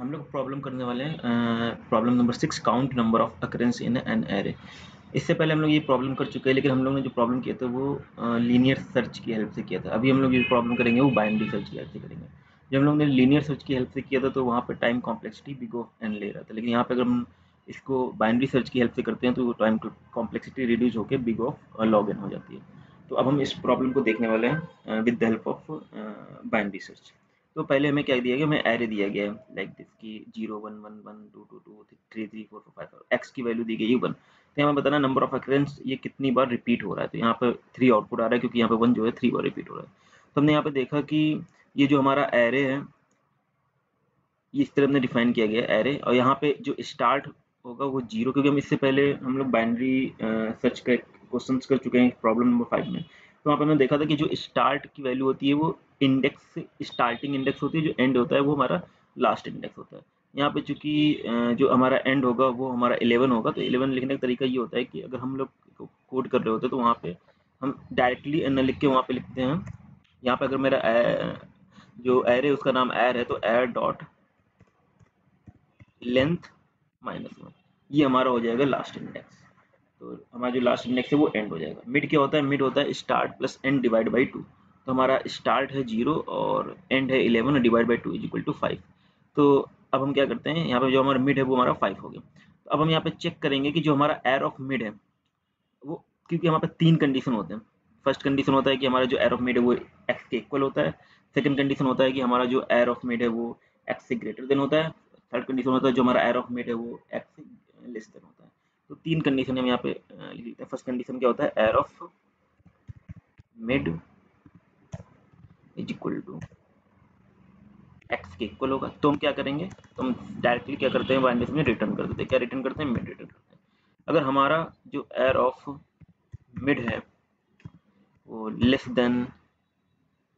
हम लोग प्रॉब्लम करने वाले हैं problem number 6 count number of occurrence in an array. इससे पहले हम लोग ये प्रॉब्लम कर चुके हैं, लेकिन हम लोग ने जो प्रॉब्लम किया था वो लीनियर सर्च की हेल्प से किया था। अभी हम लोग ये प्रॉब्लम करेंगे वो बाइनरी सर्च की हेल्प से करेंगे। जब हम लोग ने लीनियर सर्च की हेल्प से किया था तो वहाँ पर time complexity big of N ले रहा था, लेकिन यहाँ पर अगर हम इसको बाइनरी सर्च की हेल्प से करते हैं तो टाइम कॉम्प्लेक्सिटी रिड्यूस होकर बिग ऑफ लॉग एन हो जाती है। तो अब हम इस प्रॉब्लम को देखने वाले हैं with the help of binary search. तो पहले हमें क्या दिया गया, हमें एरे दिया गया है लाइक दिस की 0 1 1 1 2 2 2 3 3 4 4 5 एक्स की वैल्यू दी गई है 1। तो हमें बताना नंबर ऑफ अकरेंस ये कितनी बार रिपीट हो रहा है। तो यहाँ पर 3 आउटपुट आ रहा है क्योंकि यहाँ पे 1 जो है 3 बार रिपीट हो रहा है। तो हमने यहाँ पे देखा कि ये जो हमारा एरे है ये इस तरह हमने डिफाइन किया गया एरे, और यहाँ पे जो स्टार्ट होगा वो 0, क्योंकि हम इससे पहले हम लोग बाइनरी सर्च का क्वेश्चन कर चुके हैं प्रॉब्लम नंबर 5 में। तो वहाँ पर हमने देखा था कि जो स्टार्ट की वैल्यू होती है वो इंडेक्स से स्टार्टिंग इंडेक्स होती है, जो एंड होता है वो हमारा लास्ट इंडेक्स होता है। यहाँ पे चूंकि जो हमारा एंड होगा वो हमारा 11 होगा, तो 11 लिखने का तरीका ये होता है कि अगर हम लोग कोड कर रहे होते हैं तो वहाँ पे हम डायरेक्टली न लिख के वहाँ पे लिखते हैं। यहाँ पे अगर मेरा जो एरे उसका नाम एर है तो एर डॉट लेंथ -1, ये हमारा हो जाएगा लास्ट इंडेक्स। तो हमारा जो लास्ट इंडेक्स है वो एंड हो जाएगा। मिड क्या होता है, मिड होता है start plus end divide by 2। तो हमारा स्टार्ट है 0 और एंड है 11 और divide by 2 is equal to 5। तो अब हम क्या करते हैं, यहाँ पे जो हमारा मिड है वो हमारा 5 हो गया। तो अब हम यहाँ पे चेक करेंगे कि जो हमारा एर ऑफ मिड है वो, क्योंकि हमारे पे 3 कंडीशन होते हैं। फर्स्ट कंडीशन होता है कि हमारा जो एर ऑफ मिड है वो एक्स के इक्वल होता है। सेकंड कंडीशन होता है कि हमारा जो एर ऑफ मिड है वो एक्स से ग्रेटर देन होता है। थर्ड कंडीशन होता है जो हमारा एर ऑफ मिड है वो एक्स से लेस देन होता है। तो 3 कंडीशन हम यहाँ पे लिख लेते हैं। फर्स्ट कंडीशन क्या होता है, arr of mid is equal to X के इक्वल होगा। तो हम क्या करेंगे, तो हम डायरेक्टली क्या करते हैं, बाइनरी में रिटर्न कर देते हैं। क्या रिटर्न करते हैं, मिड रिटर्न करते हैं। अगर हमारा जो एर ऑफ मिड है वो लेस देन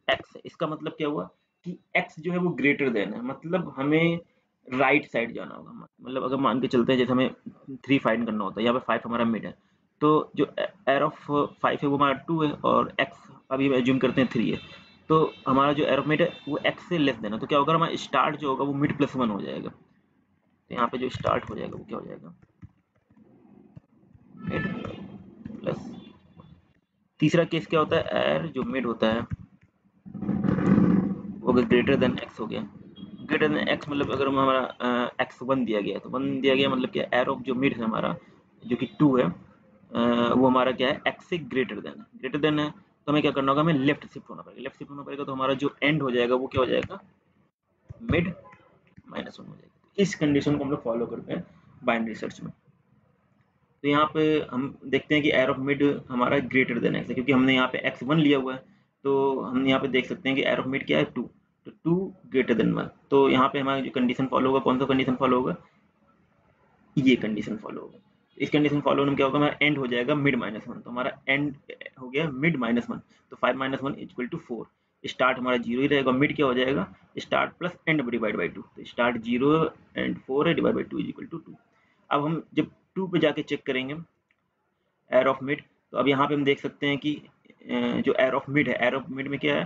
एक्स है, इसका मतलब क्या हुआ कि एक्स जो है वो ग्रेटर देन है, मतलब हमें राइट साइड जाना होगा। मतलब अगर मान के चलते हैं जैसे हमें 3 फाइंड करना होता है, यहाँ पे 5 हमारा मिड है, तो जो एर ऑफ 5 है वो हमारा 2 है और एक्स अभी एज्यूम करते हैं 3 है। तो हमारा जो एर ऑफ मिड है वो एक्स से लेस देन है। तो क्या होगा, हमारा स्टार्ट जो होगा वो मिड प्लस 1 हो जाएगा। तो यहाँ पे जो स्टार्ट हो जाएगा वो क्या हो जाएगा, मिड प्लस। तीसरा केस क्या होता है, एर जो मिड होता है वो ग्रेटर देन एक्स हो गया। ग्रेटर देन एक्स मतलब अगर हमारा एक्स 1 दिया गया है तो 1 दिया गया मतलब क्या, एर ऑफ जो मिड है हमारा जो कि 2 है वो हमारा क्या है, एक्स से ग्रेटर देन है। ग्रेटर देन है तो हमें क्या करना होगा, हमें लेफ्ट शिफ्ट होना पड़ेगा। लेफ्ट शिफ्ट होना पड़ेगा तो हमारा जो एंड हो जाएगा वो क्या हो जाएगा, मिड -1 हो जाएगा। इस कंडीशन को हम लोग फॉलो करते हैं बाइनरी सर्च में। तो यहाँ पे हम देखते हैं कि एर ऑफ मिड हमारा ग्रेटर देन एक्स है, क्योंकि हमने यहाँ पे x1 लिया हुआ है। तो हम यहाँ पे देख सकते हैं कि एर ऑफ मिड क्या है, 2। तो 2 ग्रेटर देन 1। तो यहाँ पे हमारा जो कंडीशन फॉलो होगा, कौन सा कंडीशन फॉलो होगा, ये कंडीशन फॉलो होगा। इस कंडीशन फॉलो होने में क्या होगा, हमारा एंड हो जाएगा मिड -1। तो हमारा एंड हो गया मिड -1। तो 5 - 1 इक्वल टू 4। स्टार्ट हमारा 0 ही रहेगा, मिड क्या हो जाएगा, start plus end divide by 2। तो स्टार्ट 0 एंड 4 है, divide by 2 is equal to 2। अब हम जब 2 पे जाके चेक करेंगे एर ऑफ मिड, तो अब यहाँ पे हम देख सकते हैं कि जो एर ऑफ मिड है, एर ऑफ मिड में क्या है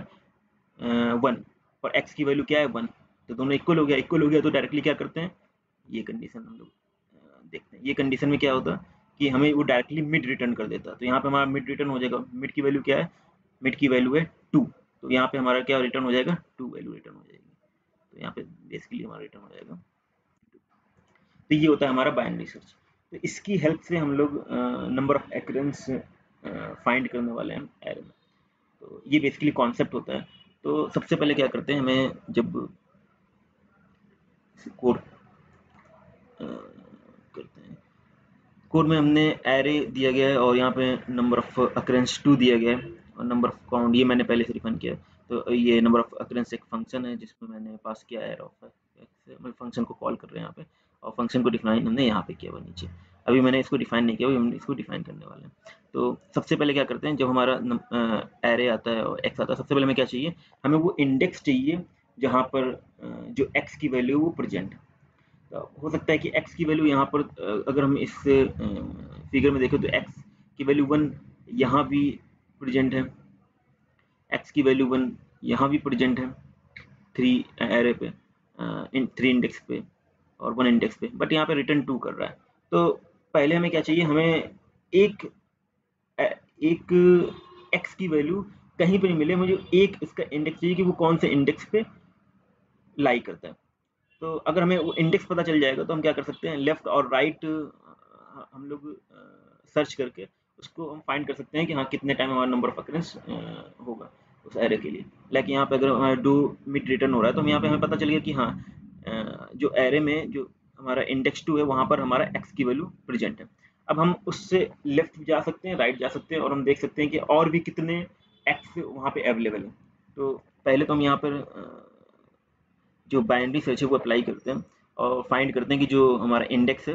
1 और एक्स की वैल्यू क्या है 1। तो दोनों इक्वल हो गया। इक्वल हो गया तो डायरेक्टली क्या करते हैं, ये कंडीशन हम लोग देखते हैं। ये कंडीशन में क्या होता है कि हमें वो डायरेक्टली मिड रिटर्न कर देता है। तो यहाँ पे हमारा मिड रिटर्न हो जाएगा। मिड की वैल्यू क्या है, मिड की वैल्यू है 2। तो यहाँ पे हमारा क्या रिटर्न हो जाएगा, 2 वैल्यू रिटर्न हो जाएगी। तो यहाँ पे बेसिकली हमारा रिटर्न हो जाएगा। तो ये होता है हमारा बाइनरी सर्च। तो इसकी हेल्प से हम लोग नंबर ऑफ एक्रेंस फाइंड करने वाले हैं एरे में। तो ये बेसिकली कॉन्सेप्ट होता है। तो सबसे पहले क्या करते हैं, हमें जब कोड करते हैं, कोड में हमने एरे दिया गया है और यहाँ पे नंबर ऑफ अकरेंस 2 दिया गया है और नंबर ऑफ काउंट ये मैंने पहले से डिफाइन किया है। तो ये नंबर ऑफ अकरेंस एक फंक्शन है जिसमें मैंने पास किया एरे ऑफ एक्स, मतलब फंक्शन को कॉल कर रहे हैं यहाँ पे, और फंक्शन को डिफाइन हमने यहाँ पे किया हुआ नीचे। अभी मैंने इसको डिफाइन नहीं किया, अभी हम इसको डिफाइन करने वाले हैं। तो सबसे पहले क्या करते हैं, जब हमारा एरे आता है और एक्स आता है, सबसे पहले हमें क्या चाहिए, हमें वो इंडेक्स चाहिए जहाँ पर जो एक्स की वैल्यू वो प्रेजेंट है। तो हो सकता है कि x की वैल्यू यहाँ पर अगर हम इस फिगर में देखें तो x की वैल्यू 1 यहाँ भी प्रेजेंट है, x की वैल्यू 1 यहाँ भी प्रेजेंट है 3 एरे पे, 3 इंडेक्स पे और 1 इंडेक्स पे, बट यहाँ पे रिटर्न 2 कर रहा है। तो पहले हमें क्या चाहिए, हमें एक एक x की वैल्यू कहीं पे नहीं मिले, मुझे एक इसका इंडेक्स चाहिए कि वो कौन से इंडेक्स पे लाई करता है। तो अगर हमें वो इंडेक्स पता चल जाएगा तो हम क्या कर सकते हैं, लेफ्ट और राइट हम लोग सर्च करके उसको हम फाइंड कर सकते हैं कि हाँ कितने टाइम हमारा नंबर ऑफ अकरेंस होगा उस एरे के लिए। लाइक यहाँ पे अगर हमारा डू मिड रिटर्न हो रहा है तो हम यहाँ पे हमें पता चल गया कि हाँ जो एरे में जो हमारा इंडेक्स 2 है वहाँ पर हमारा एक्स की वैल्यू प्रेजेंट है। अब हम उससे लेफ्ट जा सकते हैं, राइट जा सकते हैं और हम देख सकते हैं कि और भी कितने एक्स वहाँ पे अवेलेबल है। तो पहले तो हम यहाँ पर जो बाइनरी सर्च है वो अप्लाई करते हैं और फाइंड करते हैं कि जो हमारा इंडेक्स है,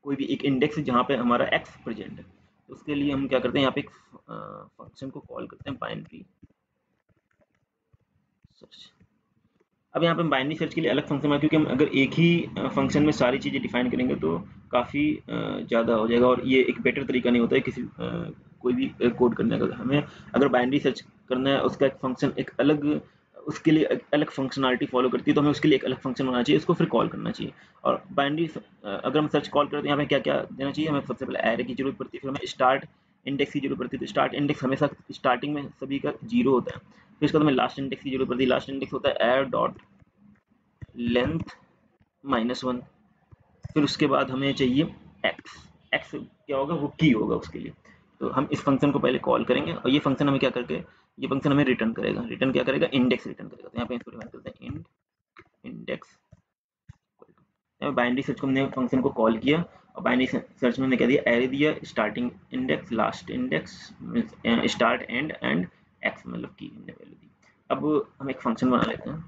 कोई भी एक इंडेक्स जहाँ पे हमारा एक्स प्रेजेंट है। तो उसके लिए हम क्या करते हैं, यहाँ पे एक फंक्शन को कॉल करते हैं बाइनरी सर्च। अब यहाँ पे बाइनरी सर्च के लिए अलग फंक्शन है, क्योंकि हम अगर एक ही फंक्शन में सारी चीज़ें डिफाइन करेंगे तो काफ़ी ज़्यादा हो जाएगा और ये एक बेटर तरीका नहीं होता है किसी कोई भी कोड करने का। हमें अगर बाइनरी सर्च करना है, उसका एक फंक्शन एक अलग, उसके लिए एक अलग फंक्शनलिटी फॉलो करती है, तो हमें उसके लिए एक अलग फंक्शन बनाना चाहिए, उसको फिर कॉल करना चाहिए। और बाइनरी अगर हम सर्च कॉल करते हैं, यहाँ पे क्या क्या देना चाहिए, हमें सबसे पहले एरे की जरूरत पड़ती है, फिर हमें स्टार्ट इंडेक्स की जरूरत पड़ती है। तो स्टार्ट इंडेक्स हमेशा स्टार्टिंग में सभी का 0 होता है। फिर उसके बाद हमें लास्ट इंडेक्स की जरूरत पड़ती है, लास्ट इंडेक्स होता है एर डॉट लेंथ -1। फिर उसके बाद हमें चाहिए एक्स। एक्स क्या होगा, वो की होगा उसके लिए। तो हम इस फंक्शन को पहले कॉल करेंगे और ये फंक्शन हमें क्या करके, ये फंक्शन हमें रिटर्न करेगा। रिटर्न क्या करेगा, इंडेक्स रिटर्न करेगा। तो यहाँ पे इसको डिफाइन करते हैं इंड इंडेक्स। बाइनरी सर्च को हमने फंक्शन को कॉल किया और बाइनरी सर्च में हमने क्या दिया, एरे दिया, starting index, last index, start and x मतलब की हमने वैल्यू दी। अब हम एक फंक्शन बना लेते हैं,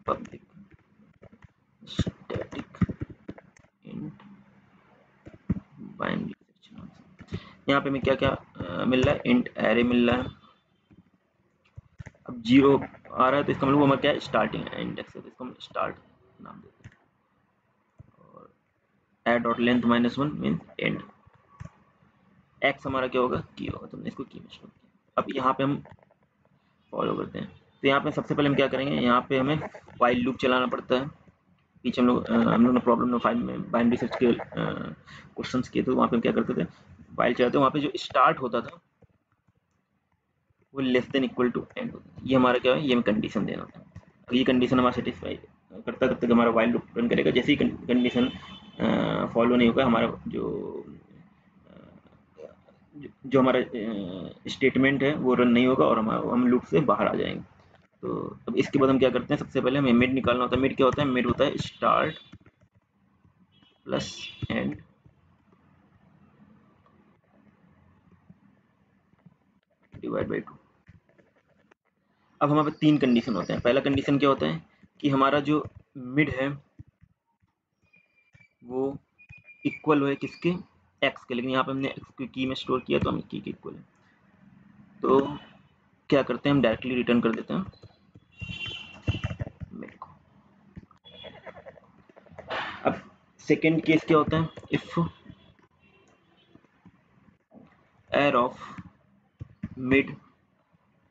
public static int binary search. यहाँ पे हमें क्या क्या मिल रहा है, इंट एरे मिल रहा है। अब 0 आ रहा है तो इसका मतलब हमारा क्या है, स्टार्टिंग इंडेक्स है, तो इसको हम स्टार्ट नाम देते हैं। और एड dot length -1 mean end. X हमारा क्या होगा, की होगा, तो हमने इसको की में स्टोर किया। अब यहाँ पे हम फॉलो करते हैं। तो यहाँ पे सबसे पहले हम क्या करेंगे, यहाँ पे हमें व्हाइल लूप चलाना पड़ता है। पीछे हम लोग ने प्रॉब्लम नंबर 5 में बाइनरी सर्च के क्वेश्चंस किए, तो वहाँ पे हम क्या करते थे, व्हाइल चलाते, वहाँ पे जो स्टार्ट होता था वो less than equal to end होता है। ये हमारा क्या है, ये हमें कंडीशन देना होता है। अगर ये कंडीशन हमारा सेटिस्फाई करता तब तक हमारा व्हाइल लूप रन करेगा। जैसे ही कंडीशन फॉलो नहीं होगा, हमारा जो हमारा स्टेटमेंट है वो रन नहीं होगा और हम लूप से बाहर आ जाएंगे। तो अब इसके बाद हम क्या करते हैं, सबसे पहले हमें मिड निकालना होता है। मिड क्या होता है, मिड होता है start plus end divide by 2। अब हमारे पास 3 कंडीशन होते हैं। पहला कंडीशन क्या होता है कि हमारा जो मिड है वो इक्वल हो किसके, एक्स के, लेकिन यहाँ पे हमने एक्स की में स्टोर किया तो हम की के इक्वल है। तो क्या करते हैं, हम डायरेक्टली रिटर्न कर देते हैं मिड को। अब सेकेंड केस क्या होता है, इफ एर ऑफ मिड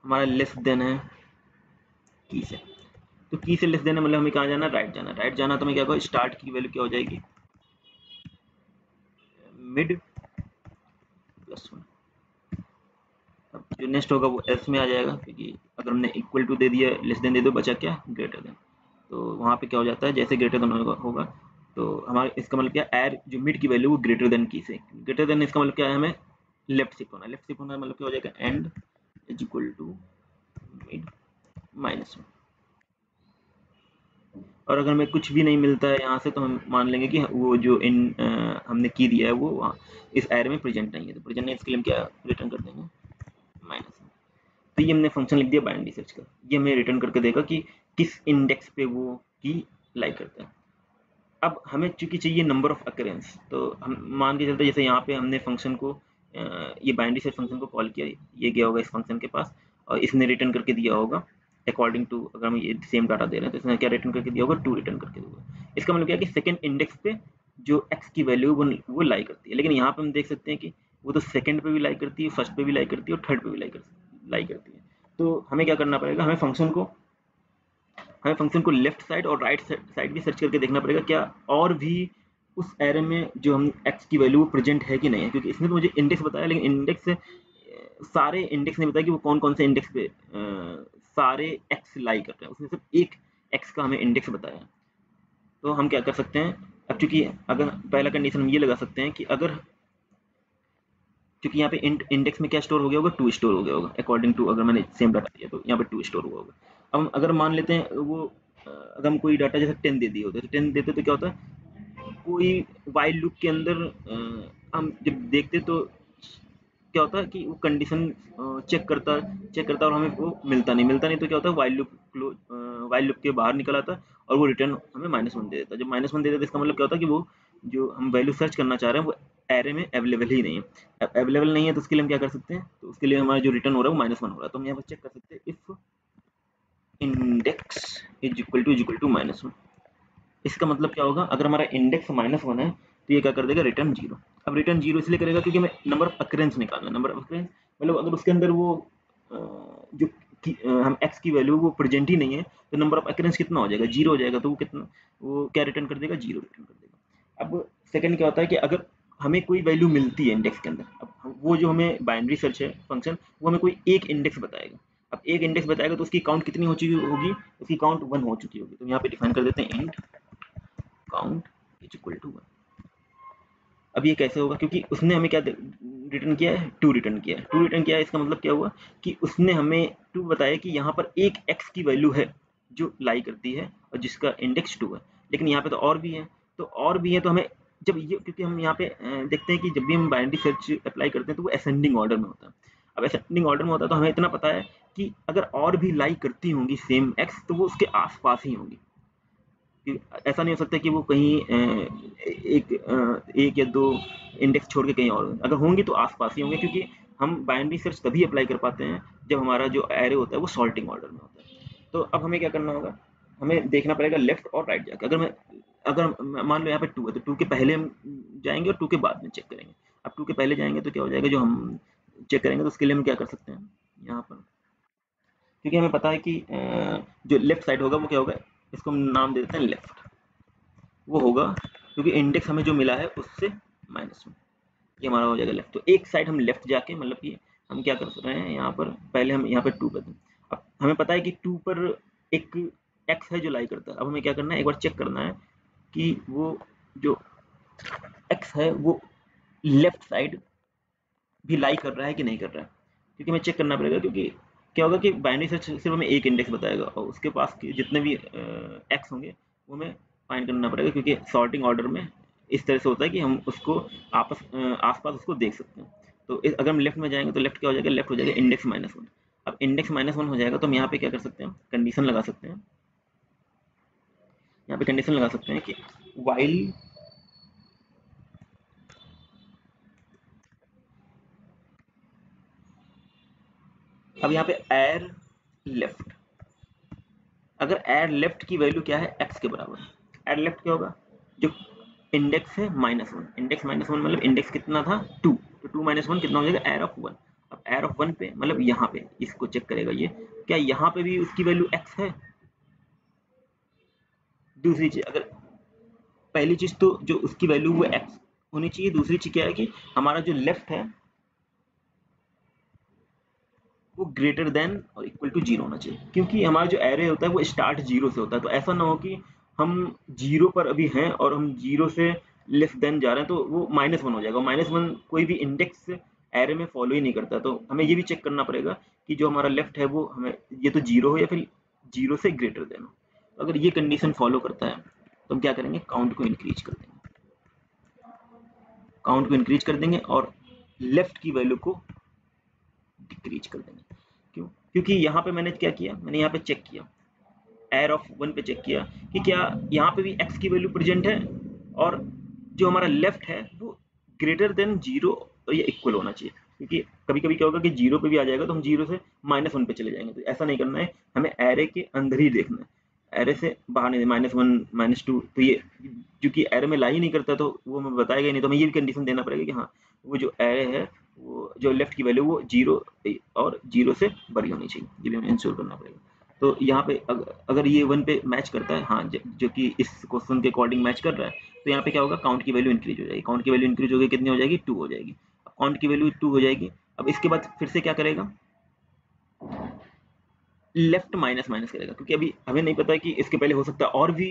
हमारा लेस देन है की से। तो की से लेस देना मतलब हमें कहाँ जाना, राइट जाना। राइट जाना तो हमें क्या होगा, स्टार्ट की वैल्यू क्या हो जाएगी, मिड +1। अब जो नेक्स्ट होगा वो एल्स में आ जाएगा, क्योंकि अगर हमने इक्वल टू दे दिया, लेस देन दे दो, बचा क्या, ग्रेटर देन। तो वहाँ पे क्या हो जाता है, जैसे ग्रेटर देन होगा तो हमारे इसका मतलब क्या, एर जो मिड की वैल्यू वो ग्रेटर देन की से। ग्रेटर देन इसका मतलब क्या है, हमें लेफ्ट शिफ्ट होना। लेफ्ट शिफ्ट होना मतलब क्या हो जाएगा, end is equal to mid -1। और अगर हमें कुछ भी नहीं मिलता है यहाँ से, तो हम मान लेंगे कि वो जो हमने की दिया है वो वहाँ इस एरे में प्रेजेंट नहीं है। तो प्रेजेंट नहीं, इसके लिए हम क्या रिटर्न कर देंगे, -1। तो ये हमने फंक्शन लिख दिया बाइनरी सर्च का। ये हमें रिटर्न करके देगा कि किस इंडेक्स पे वो की लाई करता है। अब हमें चूंकि चाहिए नंबर ऑफ अकरेंस, तो हम मान के चलते जैसे यहाँ पे हमने फंक्शन को ये बाइनरी सर्च फंक्शन को कॉल किया, ये गया होगा इस फंक्शन के पास और इसने रिटर्न करके दिया होगा अकॉर्डिंग टू, अगर हम ये सेम डाटा दे रहे हैं तो इसने क्या रिटर्न करके दिया होगा, 2 रिटर्न करके दिया। इसका मतलब क्या है कि सेकंड इंडेक्स पे जो एक्स की वैल्यू वो लाई करती है। लेकिन यहाँ पे हम देख सकते हैं कि वो तो सेकंड पे भी लाई करती है, फर्स्ट पे भी लाई करती है और थर्ड पे भी लाई करती है। तो हमें क्या करना पड़ेगा, हमें फंक्शन को हमें फंक्शन को लेफ्ट साइड और राइट साइड भी सर्च करके देखना पड़ेगा क्या और भी उस एरे में जो हम x की वैल्यू प्रेजेंट है कि नहीं है, क्योंकि इसने तो मुझे इंडेक्स बताया लेकिन इंडेक्स सारे इंडेक्स नहीं बताया कि वो कौन कौन से इंडेक्स पे सारे x लाई कर रहे हैं, उसने सिर्फ एक x का हमें इंडेक्स बताया है। तो हम क्या कर सकते हैं, अब चूंकि अगर पहला कंडीशन हम ये लगा सकते हैं कि अगर क्योंकि यहाँ पे इंडेक्स में क्या स्टोर हो गया होगा, 2 स्टोर हो गया होगा अकॉर्डिंग टू, अगर मैंने सेम डाटा दिया तो यहाँ पे 2 स्टोर हुआ होगा। अब हम अगर मान लेते हैं वो अगर हम कोई डाटा जैसे 10 दे दिए होते तो 10 देते तो क्या होता है, कोई वाइल लूप के अंदर हम जब देखते तो क्या होता है कि वो कंडीशन चेक करता और हमें वो मिलता नहीं तो क्या होता है, वाइल लूप के बाहर निकल आता और वो रिटर्न हमें -1 दे देता। जब -1 दे देता इसका मतलब क्या होता है कि वो जो हम वैल्यू सर्च करना चाह रहे हैं वो एरे में अवेलेबल ही नहीं है। अवेलेबल नहीं है तो उसके लिए हम क्या कर सकते हैं, तो उसके लिए हमारा जो रिटर्न हो रहा है वो -1 हो रहा है, तो हम यहाँ पर चेक कर सकते हैं if index is equal to -1। इसका मतलब क्या होगा, अगर हमारा इंडेक्स -1 है तो ये क्या कर देगा, रिटर्न 0। अब रिटर्न 0 इसलिए करेगा क्योंकि हमें नंबर ऑफ अकरेंस निकालना है। नंबर ऑफ अकरेंस मतलब अगर उसके अंदर वो जो हम x की वैल्यू वो प्रेजेंट ही नहीं है तो नंबर ऑफ अकरेंस कितना हो जाएगा, 0 हो जाएगा। तो वो कितना, वो क्या रिटर्न कर देगा, 0 रिटर्न कर देगा। अब सेकंड क्या होता है कि अगर हमें कोई वैल्यू मिलती है इंडेक्स के अंदर, अब वो जो हमें बाइनरी सर्च है फंक्शन, वो हमें कोई एक इंडेक्स बताएगा। अब एक इंडेक्स बताएगा तो उसकी काउंट कितनी हो चुकी होगी, उसकी काउंट 1 हो चुकी होगी। तो यहाँ पे डिफाइन कर देते हैं int count is equal to 1। अब ये कैसे होगा, क्योंकि उसने हमें क्या रिटर्न किया है, 2 रिटर्न किया है। 2 रिटर्न किया है इसका मतलब क्या हुआ कि उसने हमें 2 बताया कि यहाँ पर एक x की वैल्यू है जो लाई करती है और जिसका इंडेक्स 2 है, लेकिन यहाँ पे तो और भी है। तो और भी है तो हमें जब ये, क्योंकि हम यहाँ पे देखते हैं कि जब भी हम बाइनरी सर्च अप्लाई करते हैं तो वो असेंडिंग ऑर्डर में होता है। अब असेंडिंग ऑर्डर में होता है तो हमें इतना पता है कि अगर और भी लाई करती होंगी सेम x तो वो उसके आसपास ही होंगी। ऐसा नहीं हो सकता कि वो कहीं एक या दो इंडेक्स छोड़ के कहीं और होंगे। अगर होंगी तो आसपास ही होंगे, क्योंकि हम बाइनरी सर्च तभी अप्लाई कर पाते हैं जब हमारा जो एरे होता है वो सॉर्टिंग ऑर्डर में होता है। तो अब हमें क्या करना होगा, हमें देखना पड़ेगा लेफ्ट और राइट जाके। अगर मान लो यहाँ पे 2 है तो 2 के पहले हम जाएंगे और 2 के बाद में चेक करेंगे। अब 2 के पहले जाएंगे तो क्या हो जाएगा, जो हम चेक करेंगे तो उसके लिए हम क्या कर सकते हैं यहाँ पर, क्योंकि हमें पता है कि जो लेफ्ट साइड होगा वो क्या होगा, इसको हम नाम दे देते हैं लेफ्ट। वो होगा क्योंकि इंडेक्स हमें जो मिला है उससे -1, ये हमारा हो जाएगा लेफ्ट। तो एक साइड हम लेफ्ट जाके, मतलब कि हम क्या कर रहे हैं यहाँ पर, पहले हम यहाँ पे 2 कर दें। अब हमें पता है कि 2 पर एक x है जो लाई करता है। अब हमें क्या करना है, एक बार चेक करना है कि वो जो x है वो लेफ्ट साइड भी लाई कर रहा है कि नहीं कर रहा है, क्योंकि हमें चेक करना पड़ेगा। क्योंकि क्या होगा कि बाइनरी सर्च सिर्फ हमें एक इंडेक्स बताएगा और उसके पास के जितने भी एक्स होंगे वो हमें फाइंड करना पड़ेगा, क्योंकि सॉर्टिंग ऑर्डर में इस तरह से होता है कि हम उसको आसपास उसको देख सकते हैं। तो अगर हम लेफ्ट में जाएंगे तो लेफ्ट क्या हो जाएगा, लेफ्ट हो जाएगा इंडेक्स -1। अब इंडेक्स -1 हो जाएगा तो हम यहाँ पे क्या कर सकते हैं, कंडीशन लगा सकते हैं। यहाँ पे कंडीशन लगा सकते हैं कि वाइल अब यहाँ पे एर लेफ्ट, अगर एड लेफ्ट की वैल्यू क्या है, x के बराबर है। एड लेफ्ट क्या होगा, जो इंडेक्स है -1, इंडेक्स -1 मतलब इंडेक्स कितना था 2, तो 2 -1 कितना हो जाएगा, एर ऑफ 1। अब एर ऑफ 1 पे मतलब यहाँ पे इसको चेक करेगा ये, क्या यहाँ पे भी उसकी वैल्यू x है। दूसरी चीज, अगर पहली चीज तो जो उसकी वैल्यू वो x होनी चाहिए, दूसरी चीज क्या है कि हमारा जो लेफ्ट है वो ग्रेटर देन और इक्वल टू 0 होना चाहिए, क्योंकि हमारा जो एरे होता है वो स्टार्ट 0 से होता है। तो ऐसा ना हो कि हम 0 पर अभी हैं और हम 0 से लेस देन जा रहे हैं, तो वो -1 हो जाएगा। -1 कोई भी इंडेक्स एरे में फॉलो ही नहीं करता। तो हमें ये भी चेक करना पड़ेगा कि जो हमारा लेफ्ट है वो हमें ये तो 0 हो या फिर 0 से ग्रेटर देन हो। तो अगर ये कंडीशन फॉलो करता है तो हम क्या करेंगे, काउंट को इंक्रीज कर देंगे, काउंट को इंक्रीज कर देंगे और लेफ्ट की वैल्यू को डिक्रीज कर देंगे। क्यों, क्योंकि यहाँ पे मैंने क्या किया, मैंने यहाँ पे चेक किया, एर ऑफ 1 पे चेक किया कि क्या यहाँ पे भी x की वैल्यू प्रेजेंट है और जो हमारा लेफ्ट है वो ग्रेटर देन 0 या इक्वल होना चाहिए। क्योंकि कभी कभी क्या होगा कि 0 पे भी आ जाएगा तो हम 0 से -1 पे चले जाएंगे। तो ऐसा नहीं करना है, हमें एरे के अंदर ही देखना है, एरे से बाहर नहीं, -1 -2। तो ये क्योंकि एरे में ला ही नहीं करता तो वो हमें बताएगा ही नहीं। तो हमें ये भी कंडीशन देना पड़ेगा कि हाँ वो जो एरे है वो जो लेफ्ट की वैल्यू वो 0 और 0 से बड़ी होनी चाहिए, ये भी हमें इंश्योर करना पड़ेगा। तो यहाँ पे अगर ये 1 पे मैच करता है, हाँ, जो कि इस क्वेश्चन के अकॉर्डिंग मैच कर रहा है, तो यहाँ पे क्या होगा, काउंट की वैल्यू इंक्रीज हो जाएगी। काउंट की वैल्यू इंक्रीज होगी, कितनी हो जाएगी, 2 हो जाएगी। अब काउंट की वैल्यू 2 हो जाएगी। अब इसके बाद फिर से क्या करेगा, लेफ्ट माइनस माइनस करेगा, क्योंकि अभी हमें नहीं पता है कि इसके पहले हो सकता है और भी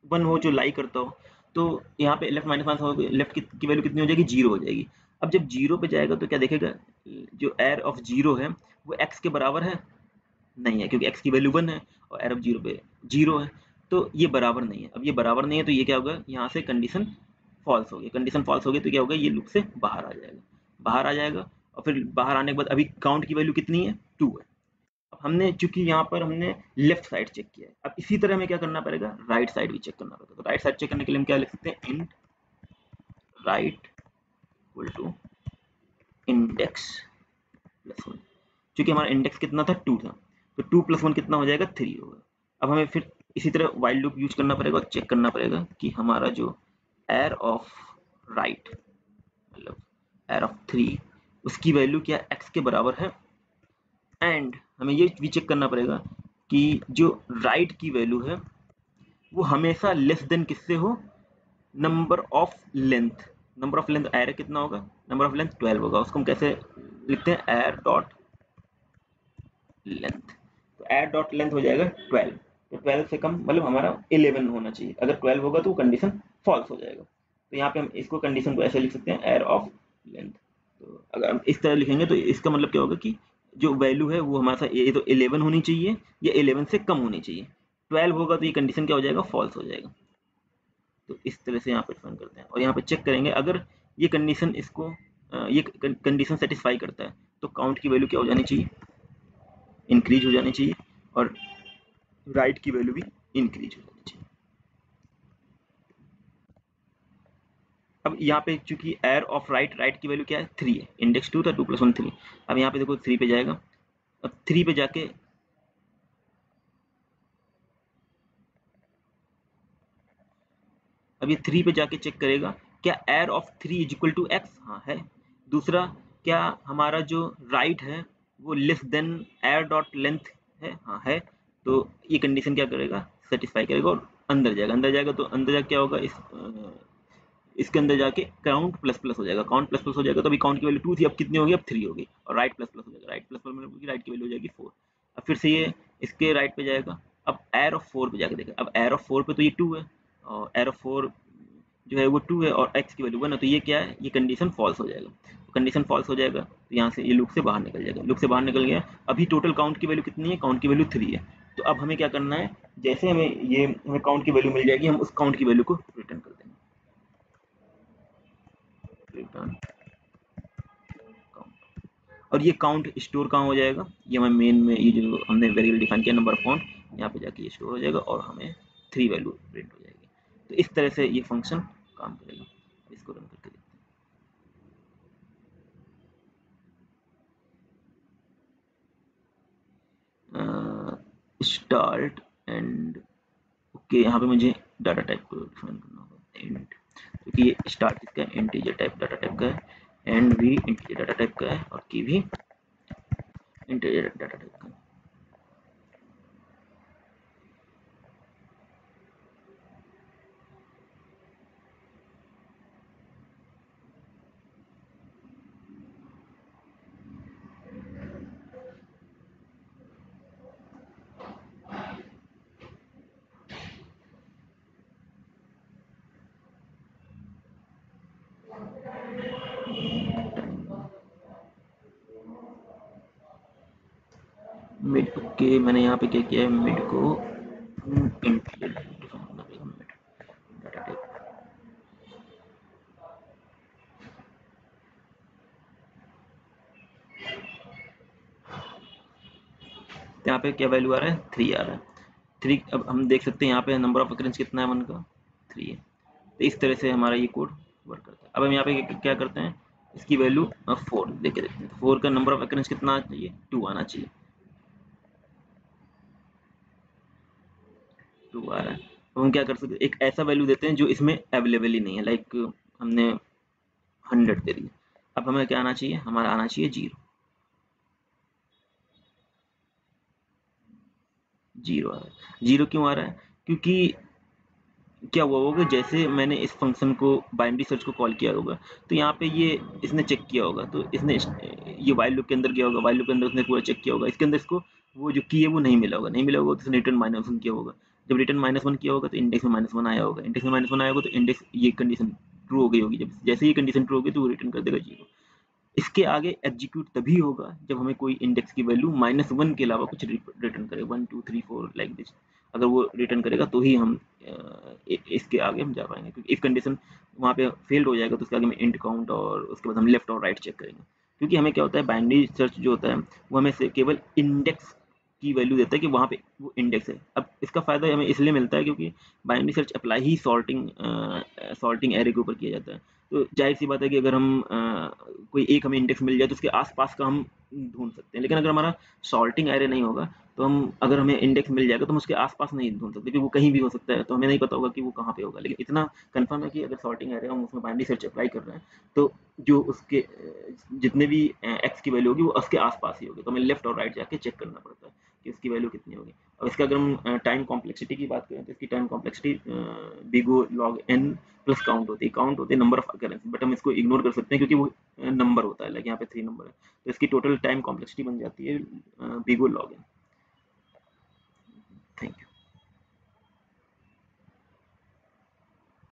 1 हो जो लाई करता हो। तो यहाँ पे लेफ्ट माइनस माइनस हो, लेफ्ट की वैल्यू कितनी हो जाएगी, 0 हो जाएगी। अब जब 0 पे जाएगा तो क्या देखेगा, जो एयर ऑफ 0 है वो x के बराबर है, नहीं है, क्योंकि x की वैल्यू 1 है और एयर ऑफ 0 पे 0 है। तो ये बराबर नहीं है। अब ये बराबर नहीं है तो ये क्या होगा, यहाँ से कंडीशन फॉल्स होगी। कंडीशन फॉल्स होगी तो क्या होगा, ये लूप से बाहर आ जाएगा, बाहर आ जाएगा। और फिर बाहर आने के बाद अभी काउंट की वैल्यू कितनी है, 2 है। अब हमने चूंकि यहाँ पर हमने लेफ्ट साइड चेक किया है, अब इसी तरह हमें क्या करना पड़ेगा, राइट साइड भी चेक करना पड़ेगा। तो राइट साइड चेक करने के लिए हम क्या लिख सकते हैं, int right equal to index plus 1। चूंकि हमारा इंडेक्स कितना था, 2 था, तो 2 प्लस 1 कितना हो जाएगा, 3 होगा। अब हमें फिर इसी तरह वाइल लूप यूज करना पड़ेगा और चेक करना पड़ेगा कि हमारा जो एयर ऑफ राइट, मतलब एयर ऑफ 3, उसकी वैल्यू क्या एक्स के बराबर है। एंड हमें ये भी चेक करना पड़ेगा कि जो राइट की वैल्यू है वो हमेशा लेस देन किससे हो, number of length. Number of length air कितना होगा, नंबर ऑफ लेंथ 12 होगा। उसको हम कैसे लिखते हैं, एयर डॉट लेंथ। तो एयर डॉट लेंथ हो जाएगा 12। तो 12 से कम मतलब हमारा 11 होना चाहिए। अगर 12 होगा तो कंडीशन फॉल्स हो जाएगा। तो यहाँ पे हम इसको कंडीशन को ऐसे लिख सकते हैं, एयर ऑफ लेंथ। तो अगर हम इस तरह लिखेंगे तो इसका मतलब क्या होगा कि जो वैल्यू है वो हमारे साथ ये तो 11 होनी चाहिए, या 11 से कम होनी चाहिए। 12 होगा तो ये कंडीशन क्या हो जाएगा, फॉल्स हो जाएगा। तो इस तरह से यहाँ पे डिफाइन करते हैं और यहाँ पे चेक करेंगे अगर ये कंडीशन इसको ये कंडीशन सेटिस्फाई करता है तो काउंट की वैल्यू क्या हो जानी चाहिए, इंक्रीज हो जानी चाहिए, और राइट की वैल्यू भी इंक्रीज हो जानी चाहिए। अब यहाँ पे चूंकि एयर ऑफ राइट, राइट की वैल्यू क्या है, 3 है, इंडेक्स 2 था, 2 प्लस 1 3। अब यहाँ पे देखो 3 पे जाएगा। अब 3 पे जाके अब ये 3 पे जाके चेक करेगा क्या arr of 3 is equal to X, हाँ है। दूसरा, क्या हमारा जो राइट है वो less than arr dot length है, हाँ है। तो ये कंडीशन क्या करेगा, सेटिस्फाई करेगा और अंदर जाएगा। अंदर जाएगा तो अंदर जाके क्या होगा, इसके अंदर जाके काउंट प्लस प्लस हो जाएगा। काउंट प्लस प्लस हो जाएगा तो अभी काउंट की वैल्यू 2 थी, अब कितनी होगी, अब 3 होगी। और राइट प्लस प्लस हो जाएगा, राइट प्लस प्लस मतलब राइट की वैल्यू हो जाएगी 4। अब फिर से ये इसके राइट पे जाएगा। अब एयर ऑफ 4 पे जाके देखा, अब एयर ऑफ 4 पे तो ये 2 है, और एयर ऑफ 4 जो है वो 2 है और एक्स की वैल्यू 1 है। तो ये क्या है, ये कंडीशन फॉल्स हो जाएगा। तो कंडीशन फॉल्स हो जाएगा तो यहाँ से ये लूप से बाहर निकल जाएगा। लूप से बाहर निकल गया। अभी टोटल काउंट की वैल्यू कितनी है, काउंट की वैल्यू 3 है। तो अब हमें क्या करना है, जैसे हमें काउंट की वैल्यू मिल जाएगी, हम उस काउंट की वैल्यू को रिटर्न कर देंगे, रिटर्न काउंट। और ये काउंट स्टोर कहाँ हो जाएगा, ये हमें मेन में, ये जो हमने वेरिएबल डिफाइन किया नंबर काउंट, यहाँ पे जाके ये स्टोर हो जाएगा और हमें 3 वैल्यू प्रिंट हो जाएगी। तो इस तरह से ये फंक्शन काम करेगा। इसको रन करके देखते हैं, स्टार्ट एंड ओके। यहाँ पे मुझे डाटा टाइप को डिफाइन करना होगा, इंट, क्योंकि ये स्टार्ट किसका है, इंटीजर टाइप डाटा टाइप का है, एंड भी इंटीजर डाटा टाइप का है, और की भी इंटीजर डाटा टाइप का है। मिड, ओके, मैंने यहाँ पे क्या किया है, मिड को इंटीजर डिफाइन करना पड़ेगा, मिड डाटा टाइप। यहाँ पे क्या वैल्यू आ रहा है, 3 आ रहा है। 3, अब हम देख सकते हैं यहाँ पे नंबर ऑफ अकरेंस कितना है, 1 का 3 है। तो इस तरह से हमारा ये कोड वर्क करता है। अब हम यहाँ पे क्या करते हैं, इसकी वैल्यू 4 लेके देखते हैं। 4 का नंबर ऑफ अकरेंस कितना आना चाहिए, 2 आना चाहिए। 2 आ रहा है। अब हम क्या कर सकते हैं, एक ऐसा वैल्यू देते हैं जो इसमें अवेलेबल ही नहीं है, लाइक हमने 100 दे दिया। अब हमें क्या आना चाहिए, हमारा आना चाहिए 0। जीरो आ रहा है। जीरो क्यों आ रहा है? क्योंकि क्या हुआ होगा, जैसे मैंने इस फंक्शन को बाइनरी सर्च को कॉल किया होगा, तो यहाँ पे ये इसने चेक किया होगा, तो इसने ये वाइल लूप के अंदर गया होगा, वाइल लूप के अंदर उसने पूरा चेक किया होगा, इसके अंदर इसको वो जो की है वो नहीं मिला होगा, नहीं मिला होगा तो इसने रिटर्न -1 किया होगा। जब रिटर्न -1 किया होगा तो इंडेक्स में -1 आया होगा, इंडेक्स में -1 आया होगा तो इंडेक्स ये कंडीशन ट्रू हो गई होगी, जब जैसे ये कंडीशन ट्रू होगी तो वो रिटर्न कर देगा जीरो। इसके आगे एग्जीक्यूट तभी होगा जब हमें कोई इंडेक्स की वैल्यू -1 के अलावा कुछ रिटर्न करे, 1 2 3 4 लाइक दिस। अगर वो रिटर्न करेगा तो ही हम इसके आगे हम जा पाएंगे, क्योंकि इफ कंडीशन वहाँ पे फेल्ड हो जाएगा तो उसके आगे में इंट काउंट और उसके बाद हम लेफ्ट और राइट चेक करेंगे। क्योंकि हमें क्या होता है, बाइनरी सर्च जो होता है वो हमें से केवल इंडेक्स की वैल्यू देता है कि वहाँ पे वो इंडेक्स है। अब इसका फायदा हमें इसलिए मिलता है क्योंकि बाइनरी सर्च अप्लाई ही सॉर्टिंग एरे के ऊपर किया जाता है। तो जाहिर सी बात है कि अगर हम कोई एक हमें इंडेक्स मिल जाए तो उसके आसपास का हम ढूंढ सकते हैं, लेकिन अगर हमारा सॉर्टिंग एरे नहीं होगा तो हम अगर हमें इंडेक्स मिल जाएगा तो हम उसके आसपास नहीं ढूंढ सकते, क्योंकि वो कहीं भी हो सकता है, तो हमें नहीं पता होगा कि वो कहाँ पे होगा। लेकिन इतना कंफर्म है कि अगर सॉर्टिंग एरे हम उसमें बाइनरी सर्च अप्लाई कर रहे हैं तो जो उसके जितने भी एक्स की वैल्यू होगी वो उसके आसपास ही होगी, तो हमें लेफ्ट और राइट जाके चेक करना पड़ता है कि उसकी वैल्यू कितनी होगी। अब इसका अगर हम टाइम कॉम्प्लेक्सिटी की बात करें तो इसकी टाइम कॉम्प्लेक्सिटी बिगो लॉग एन प्लस काउंट होती है नंबर ऑफ अकरेंस, बट हम इसको इग्नोर कर सकते हैं क्योंकि वो नंबर होता है, लाइक यहाँ पे 3 नंबर है, तो इसकी टोटल टाइम कॉम्प्लेक्सिटी बन जाती है बिगो लॉग एन।